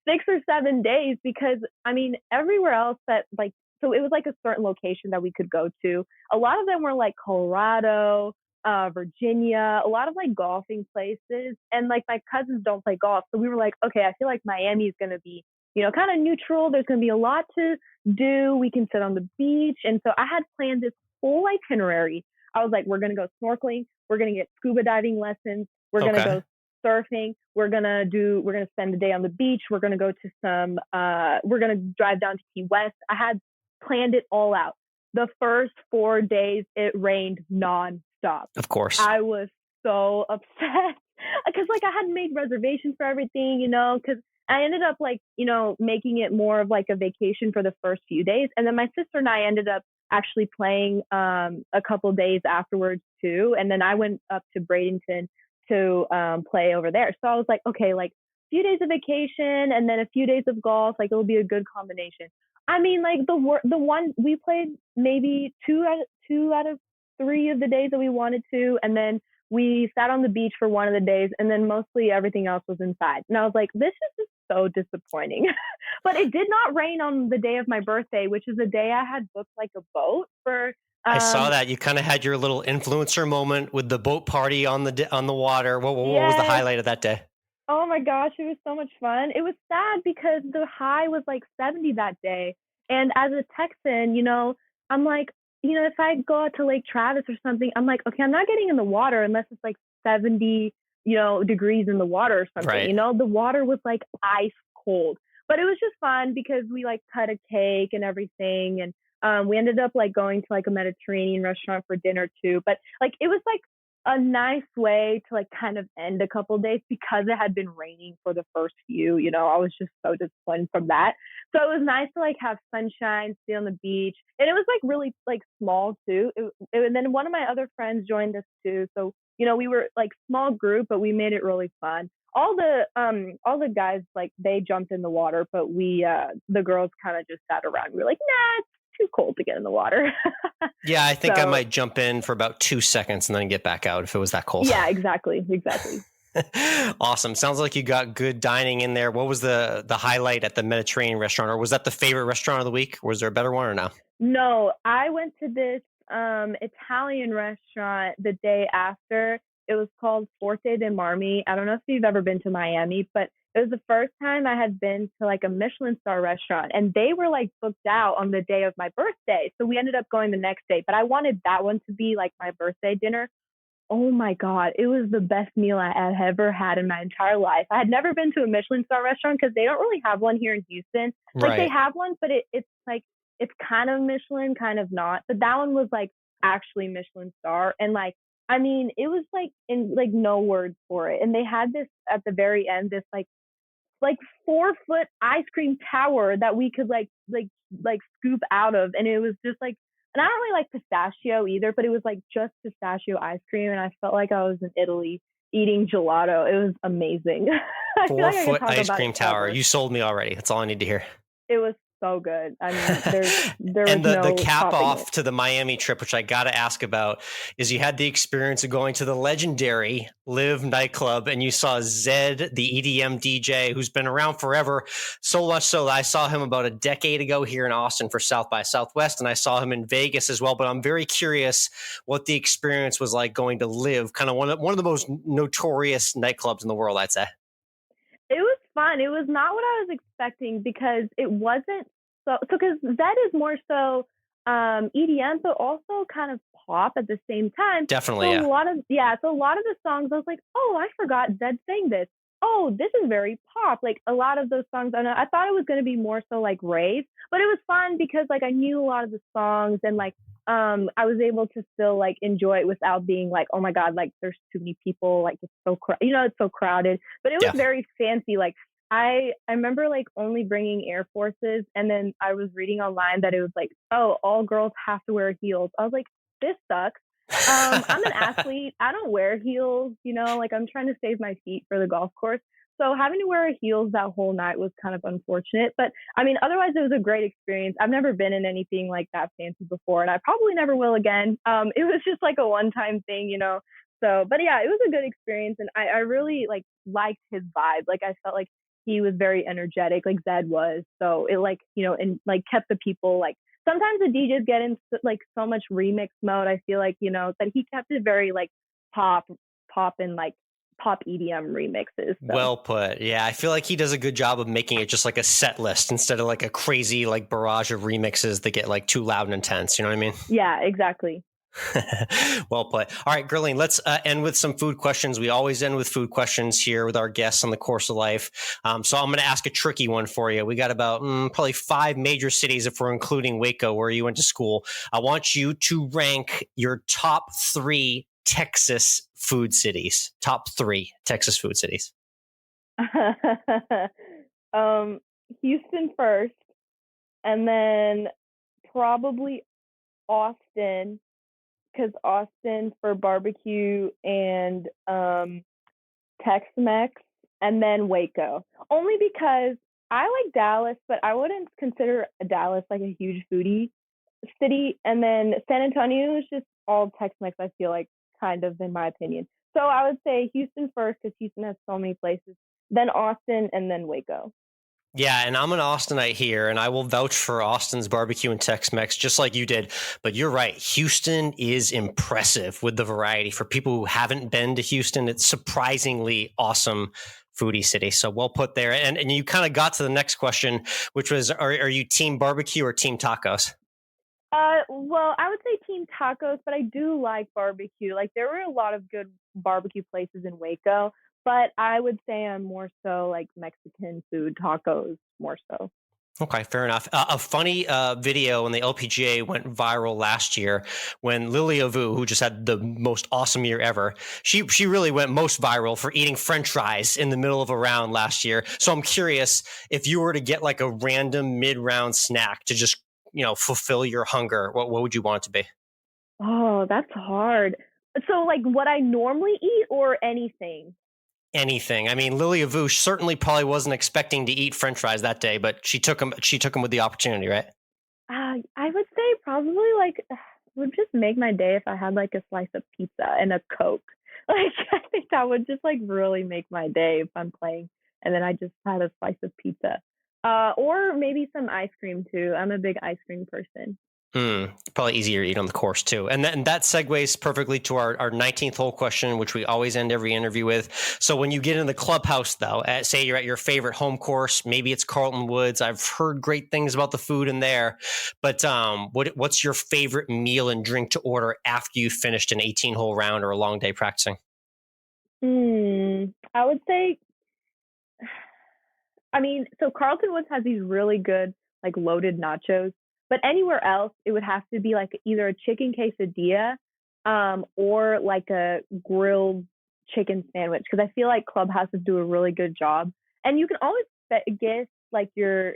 6 or 7 days? Because I mean, everywhere else that like, so it was like a certain location that we could go to. A lot of them were like Colorado, Virginia, a lot of like golfing places, and like my cousins don't play golf, so we were like, okay, I feel like Miami is going to be, kind of neutral. There's going to be a lot to do. We can sit on the beach. And so I had planned this whole itinerary. I was like, we're going to go snorkeling. We're going to get scuba diving lessons. We're going to go surfing. We're going to spend the day on the beach. We're going to go to we're going to drive down to Key West. I had planned it all out. The first 4 days, it rained nonstop. Of course. I was so upset because like I hadn't made reservations for everything, because I ended up like, making it more of like a vacation for the first few days. And then my sister and I ended up actually playing a couple days afterwards too. And then I went up to Bradenton to play over there. So I was like, okay, like a few days of vacation and then a few days of golf, like it'll be a good combination. I mean, like the one we played maybe two out of 3 of the days that we wanted to. And then we sat on the beach for one of the days, and then mostly everything else was inside. And I was like, this is just so disappointing. But it did not rain on the day of my birthday, which is the day I had booked like a boat for. I saw that. You kind of had your little influencer moment with the boat party on the water. What was the highlight of that day? Oh my gosh, it was so much fun. It was sad because the high was like 70 that day. And as a Texan, I'm like, if I go out to Lake Travis or something, I'm like, okay, I'm not getting in the water unless it's like 70, degrees in the water or something. Right. The water was like ice cold. But it was just fun because we like cut a cake and everything. And we ended up like going to like a Mediterranean restaurant for dinner too. But like it was like a nice way to like kind of end a couple of days because it had been raining for the first few, I was just so disappointed from that. So it was nice to like have sunshine, stay on the beach. And it was like really like small too. And then one of my other friends joined us too. So, we were like small group, but we made it really fun. All the guys, like they jumped in the water, but the girls kind of just sat around. We were like, nah, it's too cold to get in the water. Yeah, I think I might jump in for about 2 seconds and then get back out if it was that cold. Yeah, exactly. Awesome. Sounds like you got good dining in there. What was the highlight at the Mediterranean restaurant, or was that the favorite restaurant of the week? Or was there a better one or no? No, I went to this Italian restaurant the day after. It was called Forte de Marmi. I don't know if you've ever been to Miami, but it was the first time I had been to like a Michelin star restaurant, and they were like booked out on the day of my birthday. So we ended up going the next day, but I wanted that one to be like my birthday dinner. Oh my God, it was the best meal I had ever had in my entire life. I had never been to a Michelin star restaurant because they don't really have one here in Houston. Like Right. They have one, but it's like, it's kind of Michelin, kind of not. But that one was like actually Michelin star. And like, I mean, it was like in like no words for it. And they had this at the very end, this like 4-foot ice cream tower that we could like scoop out of. And it was just like, and I don't really like pistachio either, but it was like just pistachio ice cream. And I felt like I was in Italy eating gelato. It was amazing. 4-foot ice cream tower. You sold me already. That's all I need to hear. It was so good. I mean, there and was the cap off to the Miami trip, which I got to ask about, is you had the experience of going to the legendary Live nightclub, and you saw Zed, the EDM DJ, who's been around forever. So much so that I saw him about a decade ago here in Austin for South by Southwest, and I saw him in Vegas as well. But I'm very curious what the experience was like going to Live, kind of one of the most notorious nightclubs in the world, I'd say. It was fun. It was not what I was expecting because it wasn't so because Zed is more so EDM, but also kind of pop at the same time. Definitely, so a lot of the songs I was like, oh, I forgot Zed sang this. Oh, this is very pop. Like a lot of those songs, I thought it was going to be more so like rave, but it was fun because like I knew a lot of the songs and like I was able to still like enjoy it without being like, oh my God, like there's too many people, like it's so it's so crowded. But it was very fancy. Like I remember like only bringing Air Forces, and then I was reading online that it was like, oh, all girls have to wear heels. I was like, this sucks. I'm an athlete. I don't wear heels, like I'm trying to save my feet for the golf course. So having to wear heels that whole night was kind of unfortunate. But I mean, otherwise it was a great experience. I've never been in anything like that fancy before, and I probably never will again. It was just like a one-time thing, So, but yeah, it was a good experience, and I really like liked his vibe. Like I felt like he was very energetic, like Zed was. So it like, and like kept the people like. Sometimes the DJs get in like so much remix mode. I feel like, that he kept it very like pop and like pop EDM remixes. So. Well put. Yeah, I feel like he does a good job of making it just like a set list instead of like a crazy like barrage of remixes that get like too loud and intense. You know what I mean? Yeah, exactly. Well put. All right, Gurleen, let's end with some food questions. We always end with food questions here with our guests on the Course of Life. So I'm going to ask a tricky one for you. We got about probably 5 major cities if we're including Waco, where you went to school. I want you to rank your top 3 Texas food cities. Top 3 Texas food cities. Houston first, and then probably Austin. Because Austin for barbecue and Tex-Mex, and then Waco. Only because I like Dallas, but I wouldn't consider Dallas like a huge foodie city. And then San Antonio is just all Tex-Mex, I feel like, kind of, in my opinion. So I would say Houston first because Houston has so many places, then Austin, and then Waco. Yeah, and I'm an Austinite here, and I will vouch for Austin's barbecue and Tex-Mex just like you did. But you're right. Houston is impressive with the variety. For people who haven't been to Houston, it's surprisingly awesome foodie city. So well put there. And you kind of got to the next question, which was, are you team barbecue or team tacos? Well, I would say team tacos, but I do like barbecue. Like there were a lot of good barbecue places in Waco. but I would say I'm more so like Mexican food, tacos, more so. Okay, fair enough. A funny video when the LPGA went viral last year when Lilia Vu, who just had the most awesome year ever, she really went most viral for eating French fries in the middle of a round last year. So I'm curious if you were to get like a random mid-round snack to just fulfill your hunger, what would you want it to be? Oh, that's hard. So like what I normally eat or anything? Anything. I mean, Lilia Vu certainly probably wasn't expecting to eat French fries that day, but she took them. She took them with the opportunity, right? I would say probably like it would just make my day if I had like a slice of pizza and a Coke. Like I think that would just like really make my day if I'm playing, and then I just had a slice of pizza, or maybe some ice cream too. I'm a big ice cream person. Probably easier to eat on the course too. And that segues perfectly to our 19th hole question, which we always end every interview with. So when you get in the clubhouse though, say you're at your favorite home course, maybe it's Carlton Woods. I've heard great things about the food in there, but what's your favorite meal and drink to order after you finished an 18-hole round or a long day practicing? I would say, I mean, so Carlton Woods has these really good like loaded nachos. But anywhere else, it would have to be like either a chicken quesadilla or like a grilled chicken sandwich. Because I feel like clubhouses do a really good job. And you can always guess like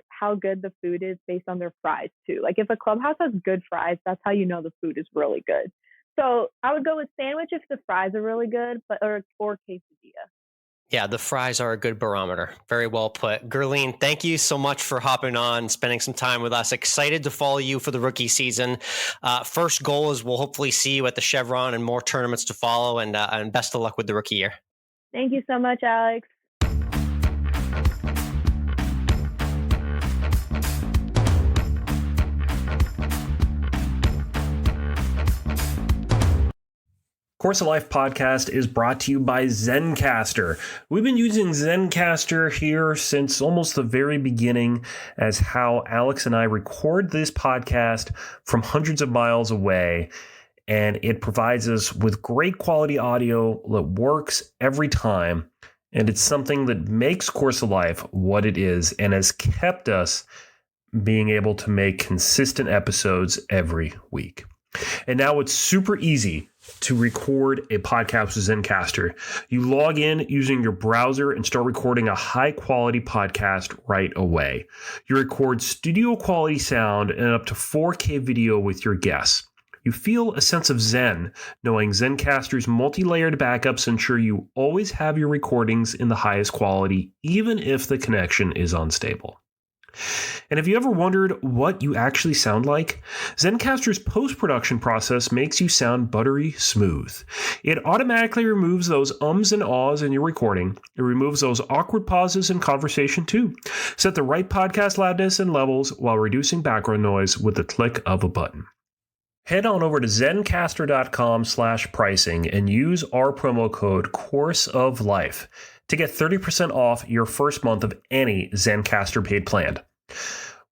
how good the food is based on their fries too. Like if a clubhouse has good fries, that's how you know the food is really good. So I would go with sandwich if the fries are really good, or quesadilla. Yeah, the fries are a good barometer. Very well put. Gurleen, thank you so much for hopping on, spending some time with us. Excited to follow you for the rookie season. First goal is we'll hopefully see you at the Chevron and more tournaments to follow, and best of luck with the rookie year. Thank you so much, Alex. Course of Life podcast is brought to you by Zencastr. We've been using Zencastr here since almost the very beginning as how Alex and I record this podcast from hundreds of miles away. And it provides us with great quality audio that works every time. And it's something that makes Course of Life what it is and has kept us being able to make consistent episodes every week. And now it's super easy to record a podcast with Zencastr. You log in using your browser and start recording a high quality podcast right away. You record studio quality sound and up to 4K video with your guests. You feel a sense of zen knowing Zencastr's multi-layered backups ensure you always have your recordings in the highest quality, even if the connection is unstable. And have you ever wondered what you actually sound like? Zencastr's post-production process makes you sound buttery smooth. It automatically removes those ums and ahs in your recording. It removes those awkward pauses in conversation too. Set the right podcast loudness and levels while reducing background noise with the click of a button. Head on over to zencastr.com/pricing and use our promo code Course of Life to get 30% off your first month of any Zencastr paid plan.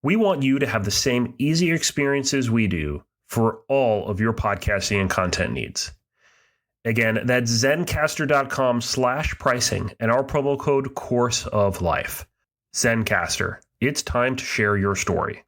We want you to have the same easy experiences we do for all of your podcasting and content needs. Again, that's zencastr.com/pricing and our promo code Course of Life. Zencastr, it's time to share your story.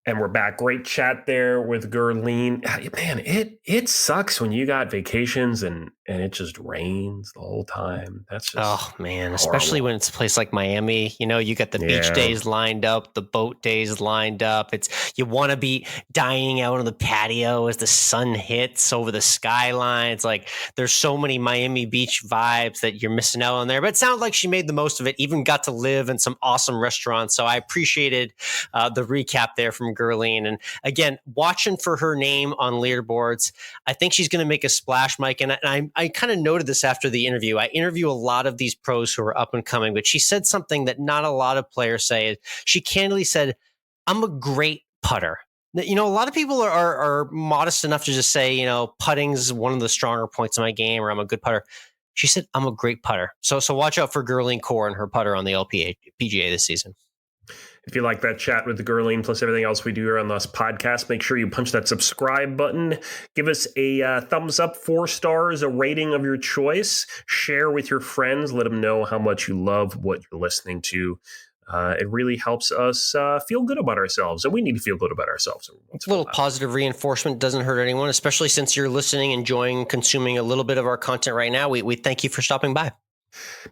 And we're back. Great chat there with Gurleen. Man, it sucks when you got vacations and it just rains the whole time. That's just especially when it's a place like Miami. You know, you got the beach days lined up, the boat days lined up. You want to be dining out on the patio as the sun hits over the skyline. It's like there's so many Miami Beach vibes that you're missing out on there. But it sounds like she made the most of it. Even got to live in some awesome restaurants. So I appreciated the recap there from Gurleen. And again, watching for her name on leaderboards, I think she's going to make a splash, Mike. And I kind of noted this after the interview. I interview a lot of these pros who are up and coming, but she said something that not a lot of players say. She candidly said, I'm a great putter. You know, a lot of people are modest enough to just say, you know, putting's one of the stronger points of my game, or I'm a good putter. She said, I'm a great putter. So watch out for Gurleen Kaur and her putter on the PGA this season. If you like that chat with the Gurleen plus everything else we do here on this podcast, make sure you punch that subscribe button. Give us a thumbs up, 4 stars, a rating of your choice. Share with your friends. Let them know how much you love what you're listening to. It really helps us feel good about ourselves, and we need to feel good about ourselves. A little positive reinforcement doesn't hurt anyone, especially since you're listening, enjoying, consuming a little bit of our content right now. We thank you for stopping by.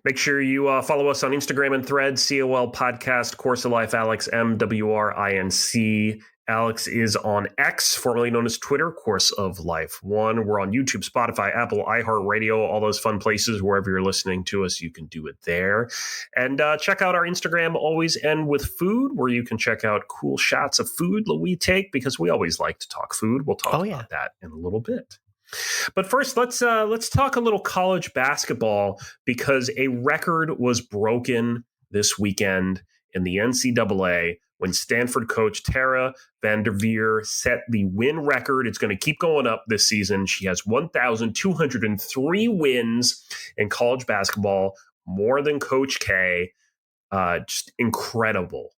Make sure you follow us on Instagram and Threads, COL Podcast, Course of Life, Alex, MWRINC. Alex is on X, formerly known as Twitter, Course of Life 1. We're on YouTube, Spotify, Apple, iHeartRadio, all those fun places. Wherever you're listening to us, you can do it there. And check out our Instagram, Always End With Food, where you can check out cool shots of food that we take, because we always like to talk food. We'll talk about that in a little bit. But first, let's talk a little college basketball, because a record was broken this weekend in the NCAA when Stanford coach Tara VanDerveer set the win record. It's going to keep going up this season. She has 1,203 wins in college basketball, more than Coach K. Just incredible.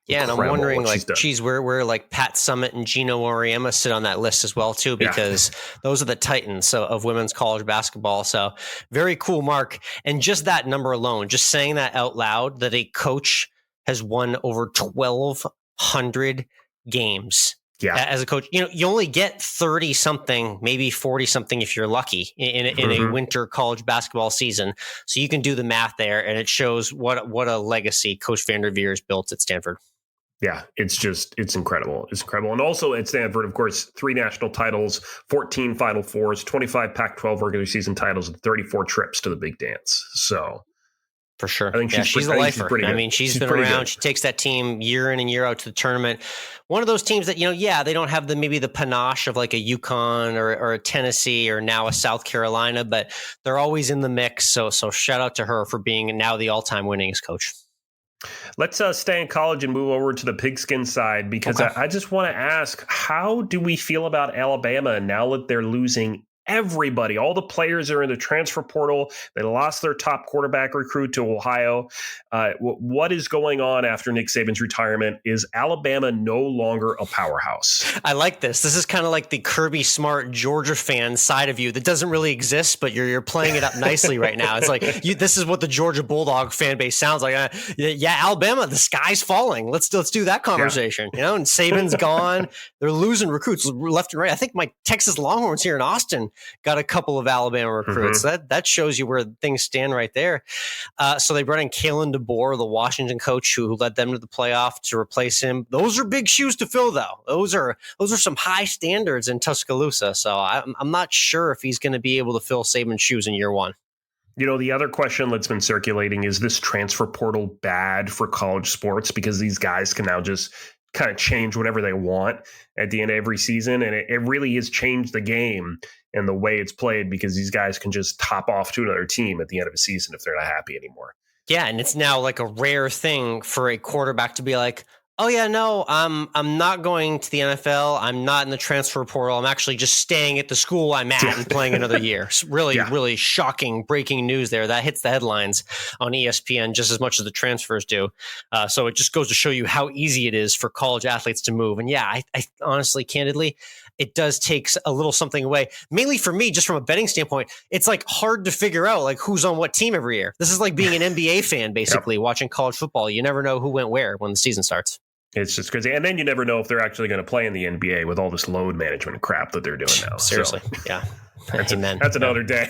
Yeah, and I'm wondering, like, geez, where like Pat Summitt and Gino Auriemma sit on that list as well, too, because those are the titans of women's college basketball. So very cool, Mark. And just that number alone, just saying that out loud, that a coach has won over 1,200 games as a coach. You know, you only get 30 something, maybe 40 something if you're lucky in a winter college basketball season. So you can do the math there, and it shows what a legacy Coach VanDerveer has built at Stanford. Yeah, it's incredible. It's incredible. And also at Stanford, of course, 3 national titles, 14 Final Fours, 25 Pac-12 regular season titles, and 34 trips to the big dance. So for sure. I think she's a lifer. I mean, she's been around. Good. She takes that team year in and year out to the tournament. One of those teams that, they don't have maybe the panache of like a UConn or a Tennessee or now a South Carolina, but they're always in the mix. So shout out to her for being now the all-time winningest coach. Let's stay in college and move over to the pigskin side, because I just want to ask, how do we feel about Alabama now that they're losing everybody? All the players are in the transfer portal. They lost their top quarterback recruit to Ohio. What is going on after Nick Saban's retirement? Is Alabama no longer a powerhouse? I like this. This is kind of like the Kirby Smart Georgia fan side of you that doesn't really exist, but you're playing it up nicely right now. It's like this is what the Georgia Bulldog fan base sounds like. Alabama, the sky's falling. Let's do that conversation. And Saban's gone. They're losing recruits left and right. I think my Texas Longhorns here in Austin got a couple of Alabama recruits. That shows you where things stand right there. So they brought in Kalen DeBoer, the Washington coach who led them to the playoff, to replace him. Those are big shoes to fill, though. Those are some high standards in Tuscaloosa. So I'm not sure if he's going to be able to fill Saban's shoes in year one. The other question that's been circulating is this transfer portal bad for college sports, because these guys can now just kind of change whatever they want at the end of every season. And it really has changed the game and the way it's played, because these guys can just top off to another team at the end of a season if they're not happy anymore. Yeah, and it's now like a rare thing for a quarterback to be like, oh yeah, no, I'm not going to the NFL. I'm not in the transfer portal. I'm actually just staying at the school I'm at and playing another year. It's really shocking breaking news there. That hits the headlines on ESPN just as much as the transfers do. So it just goes to show you how easy it is for college athletes to move. And I honestly, candidly, it does take a little something away. Mainly for me, just from a betting standpoint, it's like hard to figure out like who's on what team every year. This is like being an NBA fan, basically, watching college football. You never know who went where when the season starts. It's just crazy. And then you never know if they're actually going to play in the NBA with all this load management crap that they're doing now. Seriously. So. That's another day.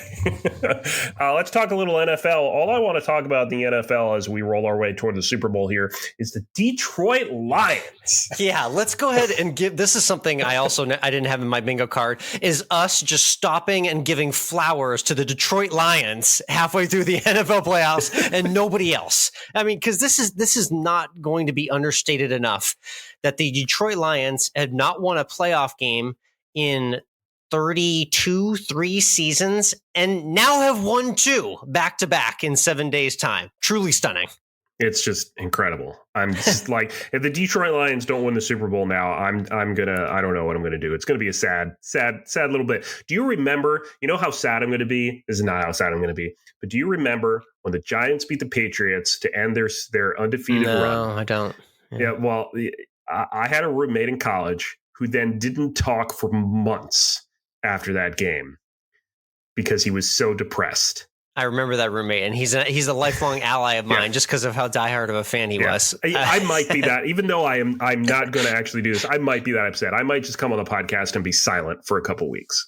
Let's talk a little NFL. All I want to talk about in the NFL as we roll our way toward the Super Bowl here is the Detroit Lions. Yeah, let's go ahead and give. This is something I didn't have in my bingo card, is us just stopping and giving flowers to the Detroit Lions halfway through the NFL playoffs and nobody else. I mean, because this is not going to be understated enough that the Detroit Lions have not won a playoff game in 3 seasons and now have won 2 back-to-back in 7 days' time. Truly stunning. It's just incredible. I'm just like, if the Detroit Lions don't win the Super Bowl now, I don't know what I'm gonna do. It's gonna be a sad little bit. Do you remember? You know how sad I'm gonna be? This is not how sad I'm gonna be. But do you remember when the Giants beat the Patriots to end their undefeated run. No, I don't. Yeah, well, I had a roommate in college who then didn't talk for months after that game because he was so depressed. I remember that roommate, and he's a lifelong ally of mine just because of how diehard of a fan he was. I might be that, even though I'm not going to actually do this. I might be that upset. I might just come on the podcast and be silent for a couple weeks.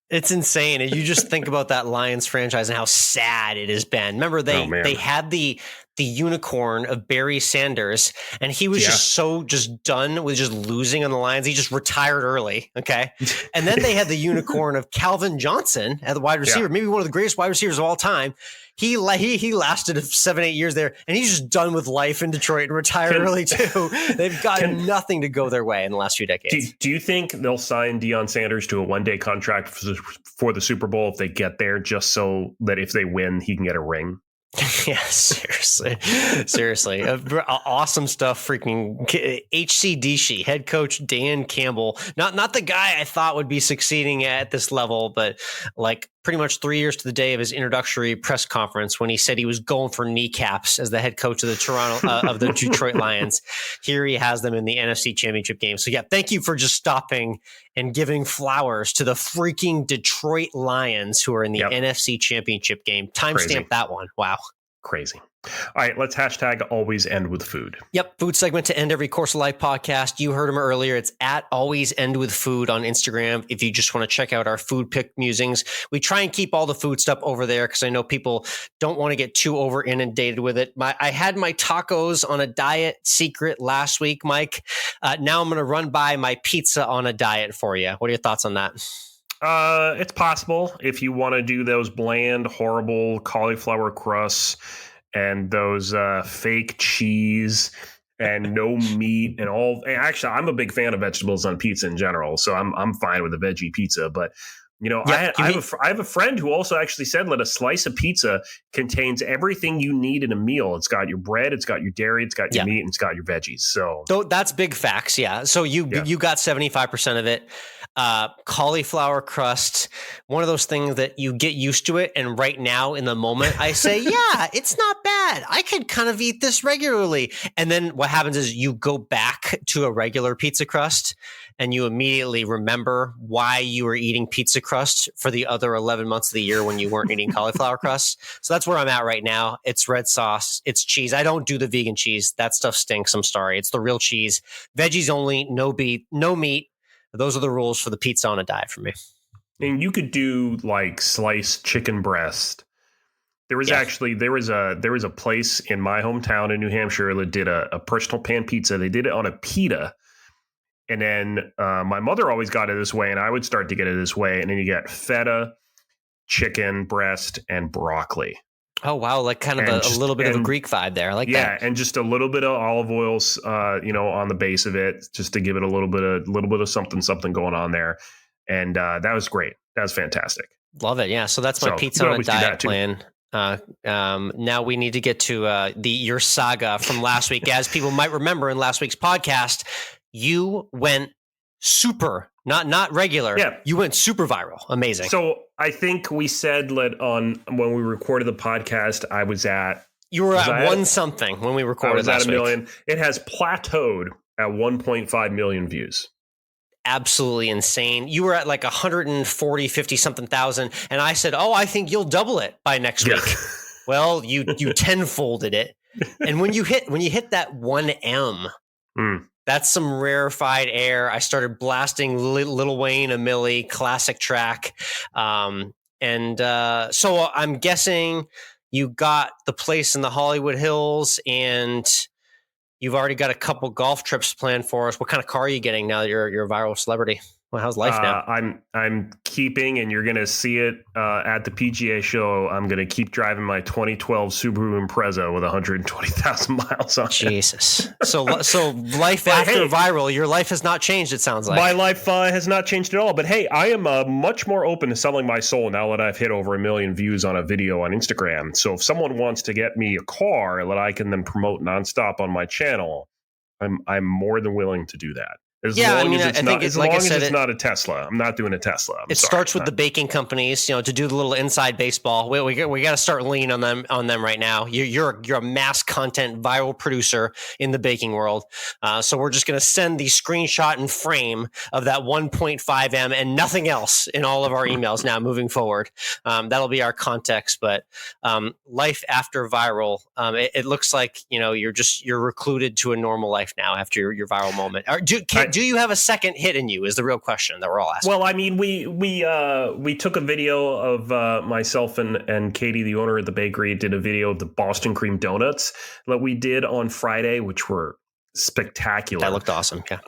It's insane. And you just think about that Lions franchise and how sad it has been. Remember, they had the unicorn of Barry Sanders, and he was just done with just losing on the Lions. He just retired early. Okay. And then they had the unicorn of Calvin Johnson at the wide receiver, maybe one of the greatest wide receivers of all time. He lasted 7-8 years there, and he's just done with life in Detroit and retired early too. They've gotten nothing to go their way in the last few decades. Do you think they'll sign Deion Sanders to a one-day contract for the Super Bowl if they get there, just so that if they win, he can get a ring? Yeah, seriously. Awesome stuff. Freaking HCDC head coach Dan Campbell, not the guy I thought would be succeeding at this level, but like pretty much 3 years to the day of his introductory press conference when he said he was going for kneecaps as the head coach of the Detroit Lions. Here he has them in the NFC Championship game. So yeah, thank you for just stopping and giving flowers to the freaking Detroit Lions who are in the NFC Championship game. Timestamp that one. Wow. Crazy. All right, let's hashtag always end with food. Yep. Food segment to end every Course of Life podcast. You heard him earlier. It's at always end with food on Instagram. If you just want to check out our food pick musings, we try and keep all the food stuff over there because I know people don't want to get too over inundated with it. I had my tacos on a diet secret last week, Mike. Now I'm going to run by my pizza on a diet for you. What are your thoughts on that? It's possible if you want to do those bland, horrible cauliflower crusts and those fake cheese and no meat and all. Actually, I'm a big fan of vegetables on pizza in general, so I'm fine with a veggie pizza. But I have a friend who also actually said that a slice of pizza contains everything you need in a meal. It's got your bread, it's got your dairy, it's got your meat, and it's got your veggies. So that's big facts. Yeah. So you got 75% of it. Cauliflower crust, one of those things that you get used to it. And right now in the moment, I say, yeah, it's not bad. I could kind of eat this regularly. And then what happens is you go back to a regular pizza crust and you immediately remember why you were eating pizza crust for the other 11 months of the year when you weren't eating cauliflower crust. So that's where I'm at right now. It's red sauce. It's cheese. I don't do the vegan cheese. That stuff stinks. I'm sorry. It's the real cheese. Veggies only, no meat. Those are the rules for the pizza on a diet for me. And you could do like sliced chicken breast. There was a place in my hometown in New Hampshire that did a personal pan pizza. They did it on a pita. And then my mother always got it this way, and I would start to get it this way. And then you get feta, chicken breast, and broccoli. Oh, wow. Like kind of a little bit of a Greek vibe there. I like that. Yeah. And just a little bit of olive oils, on the base of it, just to give it a little bit of something going on there. And that was great. That was fantastic. Love it. Yeah. So that's my pizza on a diet plan. Now we need to get to your saga from last week. As people might remember in last week's podcast, you went super, not regular. Yeah. You went super viral. Amazing. So I think we said that when we recorded the podcast, you were at one something when we recorded last week. 1 million. It has plateaued at 1.5 million views. Absolutely insane. You were at like 140, 50 something thousand. And I said, I think you'll double it by next week. Well, you tenfolded it. And when you hit that 1M, that's some rarefied air. I started blasting Lil Wayne, a Millie classic track. So I'm guessing you got the place in the Hollywood Hills and you've already got a couple golf trips planned for us. What kind of car are you getting now that you're a viral celebrity? Well, how's life now? I'm keeping, and you're going to see it at the PGA Show. I'm going to keep driving my 2012 Subaru Impreza with 120,000 miles on it. Jesus. So life after viral, your life has not changed, it sounds like. My life has not changed at all. But hey, I am much more open to selling my soul now that I've hit over 1 million views on a video on Instagram. So if someone wants to get me a car that I can then promote nonstop on my channel, I'm more than willing to do that. As Yeah, long I mean, as it's I not, think as like long I said, as it's not a Tesla. I'm not doing a Tesla. It starts with the baking companies, to do the little inside baseball. We got to start leaning on them right now. You're a mass content viral producer in the baking world, so we're just going to send the screenshot and frame of that 1.5 M and nothing else in all of our emails now moving forward. That'll be our context. But life after viral, it looks like you're recluded to a normal life now after your viral moment. Do you have a second hit in you? Is the real question that we're all asking. Well, I mean, we took a video of myself and Katie, the owner of the bakery, did a video of the Boston cream donuts that we did on Friday, which were spectacular. That looked awesome. Yeah.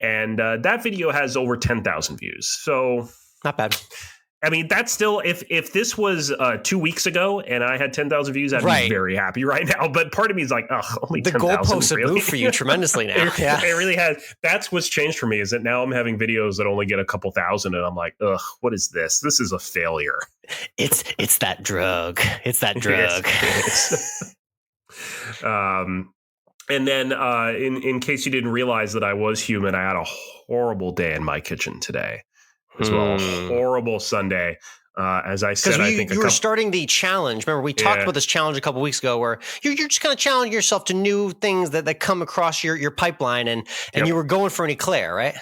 And that video has over 10,000 views. So not bad. I mean, that's still, if this was 2 weeks ago and I had 10,000 views, I'd be very happy right now. But part of me is like, only 10,000. The goalposts have moved for you tremendously now. It really has. That's what's changed for me, is that now I'm having videos that only get a couple thousand, and I'm like, what is this? This is a failure. It's that drug. It's that drug. Yes, and then in case you didn't realize that I was human, I had a horrible day in my kitchen today. As well, a horrible Sunday. As I said, I think you were starting the challenge. Remember, we talked about this challenge a couple weeks ago, where you're just kind of challenging yourself to new things that come across your pipeline, and you were going for an eclair, right?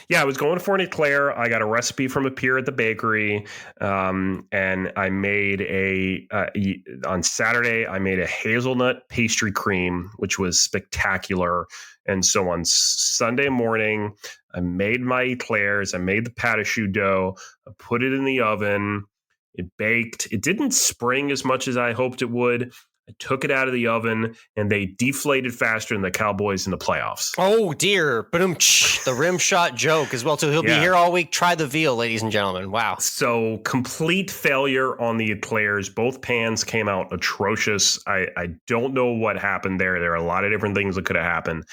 Yeah, I was going for an eclair. I got a recipe from a peer at the bakery, and I made on Saturday I made a hazelnut pastry cream, which was spectacular. And so on Sunday morning, I made my eclairs. I made the pâte à choux dough. I put it in the oven. It baked. It didn't spring as much as I hoped it would. I took it out of the oven, and they deflated faster than the Cowboys in the playoffs. Oh, dear. The rim shot joke as well, too. He'll be here all week. Try the veal, ladies and gentlemen. Wow. So complete failure on the eclairs. Both pans came out atrocious. I don't know what happened there. There are a lot of different things that could have happened.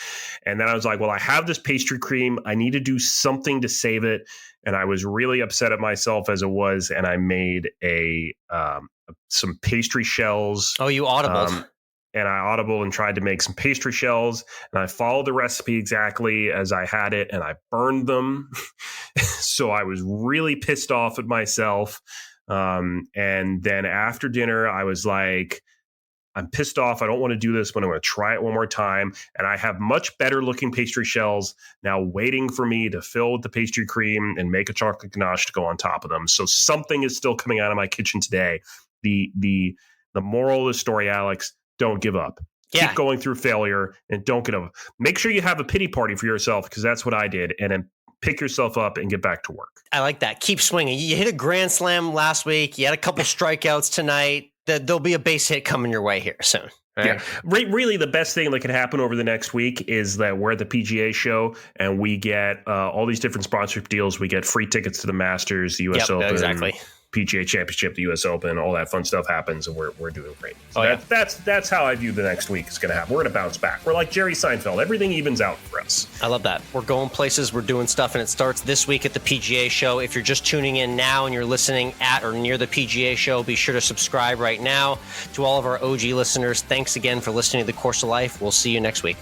And then I was like, well, I have this pastry cream. I need to do something to save it. And I was really upset at myself as it was. And I made some pastry shells. Oh, you audibled. And I audibled and tried to make some pastry shells. And I followed the recipe exactly as I had it. And I burned them. So I was really pissed off at myself. And then after dinner, I was like, I'm pissed off. I don't want to do this, but I'm going to try it one more time. And I have much better looking pastry shells now waiting for me to fill with the pastry cream and make a chocolate ganache to go on top of them. So something is still coming out of my kitchen today. The moral of the story, Alex, don't give up. Yeah. Keep going through failure and don't get up. Make sure you have a pity party for yourself, because that's what I did. And then pick yourself up and get back to work. I like that. Keep swinging. You hit a grand slam last week. You had a couple strikeouts tonight. There'll be a base hit coming your way here soon. Right? Yeah. Really, the best thing that could happen over the next week is that we're at the PGA Show and we get all these different sponsorship deals. We get free tickets to the Masters, the U.S. Open, exactly. PGA Championship, the U.S. Open, all that fun stuff happens, and we're doing great. So that's how I view the next week is going to happen. We're going to bounce back. We're like Jerry Seinfeld. Everything evens out for us. I love that. We're going places. We're doing stuff, and it starts this week at the PGA Show. If you're just tuning in now and you're listening at or near the PGA Show, be sure to subscribe right now. To all of our OG listeners, thanks again for listening to The Course of Life. We'll see you next week.